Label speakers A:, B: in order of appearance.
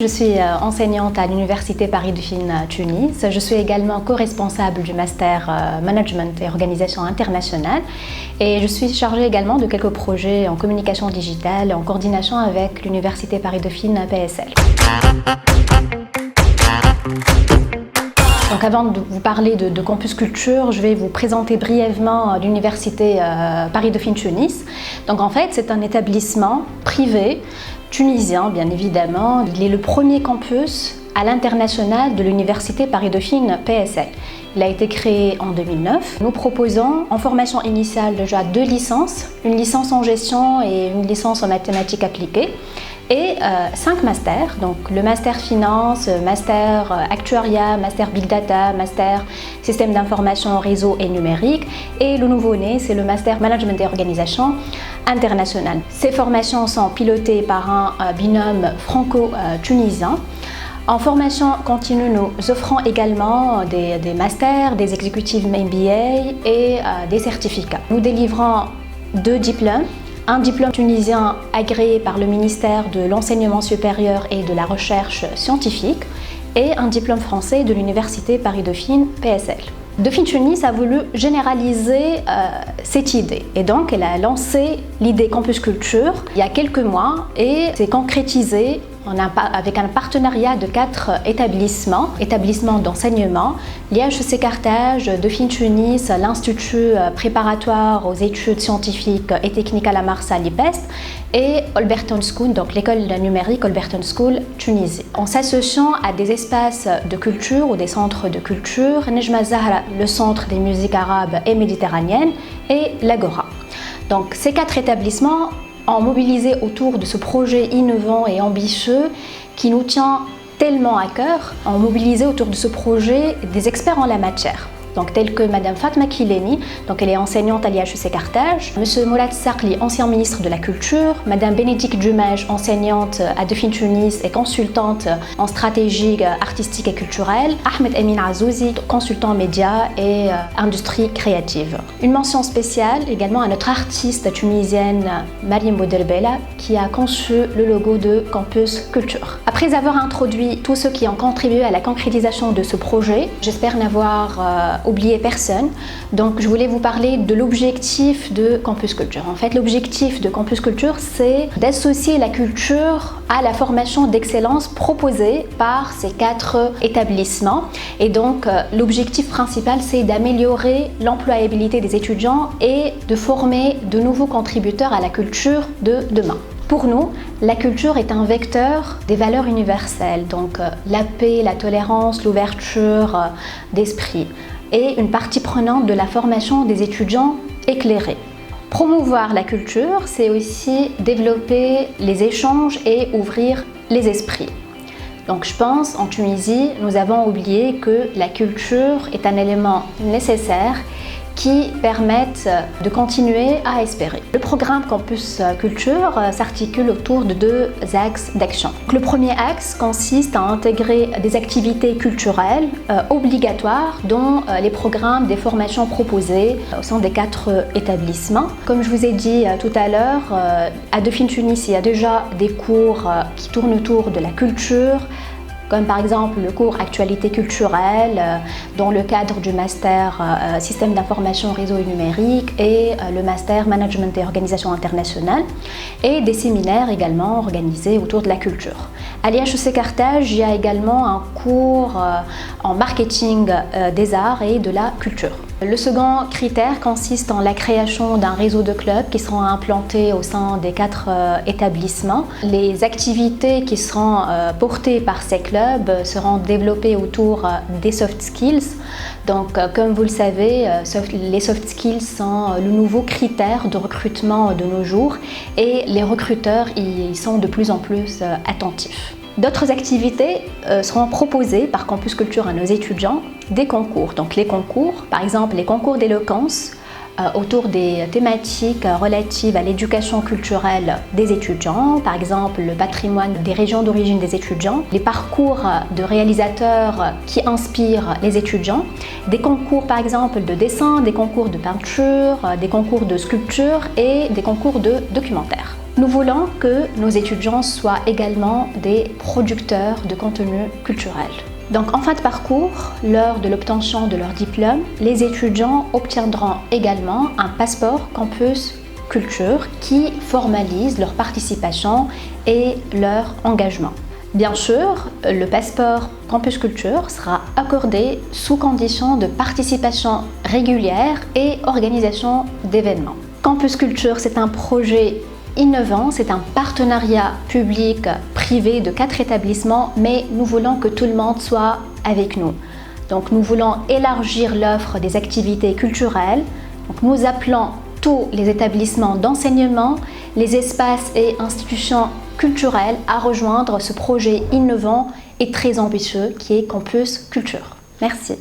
A: Je suis enseignante à l'Université Paris-Dauphine Tunis. Je suis également co-responsable du master Management et Organisation internationale et je suis chargée également de quelques projets en communication digitale en coordination avec l'Université Paris-Dauphine PSL. Donc avant de vous parler de Campus Culture, je vais vous présenter brièvement l'Université Paris-Dauphine Tunis. Donc en fait, c'est un établissement privé tunisien, bien évidemment. Il est le premier campus à l'international de l'Université Paris-Dauphine PSL. Il a été créé en 2009. Nous proposons en formation initiale déjà 2 licences, une licence en gestion et une licence en mathématiques appliquées, et 5 masters, donc le master finance, master actuariat, master big data, master système d'information réseau et numérique, et le nouveau-né, c'est le master management et organisation internationale. Ces formations sont pilotées par un binôme franco-tunisien. En formation continue, nous offrons également des masters, des executive MBA et des certificats. Nous délivrons 2 diplômes. Un diplôme tunisien agréé par le ministère de l'Enseignement supérieur et de la Recherche scientifique et un diplôme français de l'Université Paris-Dauphine PSL. Dauphine Tunis a voulu généraliser cette idée et donc elle a lancé l'idée Campus Culture il y a quelques mois et s'est concrétisée avec un partenariat de 4 établissements d'enseignement, l'IHEC Carthage, Dauphine Tunis, l'Institut préparatoire aux études scientifiques et techniques à la Marsa, l'IPEST, et Holberton School, donc l'école numérique Holberton School Tunisie. En s'associant à des espaces de culture ou des centres de culture, Nejma Zahra, le centre des musiques arabes et méditerranéennes, et l'Agora. Donc ces 4 établissements ont mobilisé autour de ce projet innovant et ambitieux qui nous tient tellement à cœur, ont mobilisé autour de ce projet des experts en la matière. Donc, tels que Madame Fatma Kileni, donc elle est enseignante à l'IHEC Carthage, Monsieur Mourad Sarkli, ancien ministre de la Culture, Madame Bénédicte Jumaj, enseignante à Dauphine Tunis et consultante en stratégie artistique et culturelle, Ahmed Emin Azouzi, consultant médias et industrie créative. Une mention spéciale également à notre artiste tunisienne Mariam Bouderbella qui a conçu le logo de Campus Culture. Après avoir introduit tous ceux qui ont contribué à la concrétisation de ce projet, j'espère n'avoir oublié personne. Donc je voulais vous parler de l'objectif de Campus Culture. En fait, l'objectif de Campus Culture, c'est d'associer la culture à la formation d'excellence proposée par ces 4 établissements. Et donc l'objectif principal, c'est d'améliorer l'employabilité des étudiants et de former de nouveaux contributeurs à la culture de demain. Pour nous, la culture est un vecteur des valeurs universelles, donc la paix, la tolérance, l'ouverture d'esprit, et une partie prenante de la formation des étudiants éclairés. Promouvoir la culture, c'est aussi développer les échanges et ouvrir les esprits. Donc je pense, en Tunisie, nous avons oublié que la culture est un élément nécessaire qui permettent de continuer à espérer. Le programme Campus Culture s'articule autour de 2 axes d'action. Le premier axe consiste à intégrer des activités culturelles obligatoires dans les programmes des formations proposées au sein des 4 établissements. Comme je vous ai dit tout à l'heure, à Dauphine Tunis, il y a déjà des cours qui tournent autour de la culture, comme par exemple le cours Actualité culturelle dans le cadre du master Système d'information réseau et numérique et le master Management et Organisation internationale, et des séminaires également organisés autour de la culture. À l'IHEC Carthage, il y a également un cours en marketing des arts et de la culture. Le second critère consiste en la création d'un réseau de clubs qui seront implantés au sein des 4 établissements. Les activités qui seront portées par ces clubs seront développées autour des soft skills. Donc, comme vous le savez, les soft skills sont le nouveau critère de recrutement de nos jours et les recruteurs y sont de plus en plus attentifs. D'autres activités seront proposées par Campus Culture à nos étudiants, des concours. Donc les concours, par exemple les concours d'éloquence autour des thématiques relatives à l'éducation culturelle des étudiants, par exemple le patrimoine des régions d'origine des étudiants, les parcours de réalisateurs qui inspirent les étudiants, des concours par exemple de dessin, des concours de peinture, des concours de sculpture et des concours de documentaire. Nous voulons que nos étudiants soient également des producteurs de contenu culturel. Donc en fin de parcours, lors de l'obtention de leur diplôme, les étudiants obtiendront également un passeport campus culture qui formalise leur participation et leur engagement. Bien sûr, le passeport campus culture sera accordé sous condition de participation régulière et organisation d'événements. Campus culture, c'est un projet innovant, c'est un partenariat public-privé de 4 établissements, mais nous voulons que tout le monde soit avec nous. Donc nous voulons élargir l'offre des activités culturelles. Donc, nous appelons tous les établissements d'enseignement, les espaces et institutions culturelles à rejoindre ce projet innovant et très ambitieux qui est Campus Culture. Merci.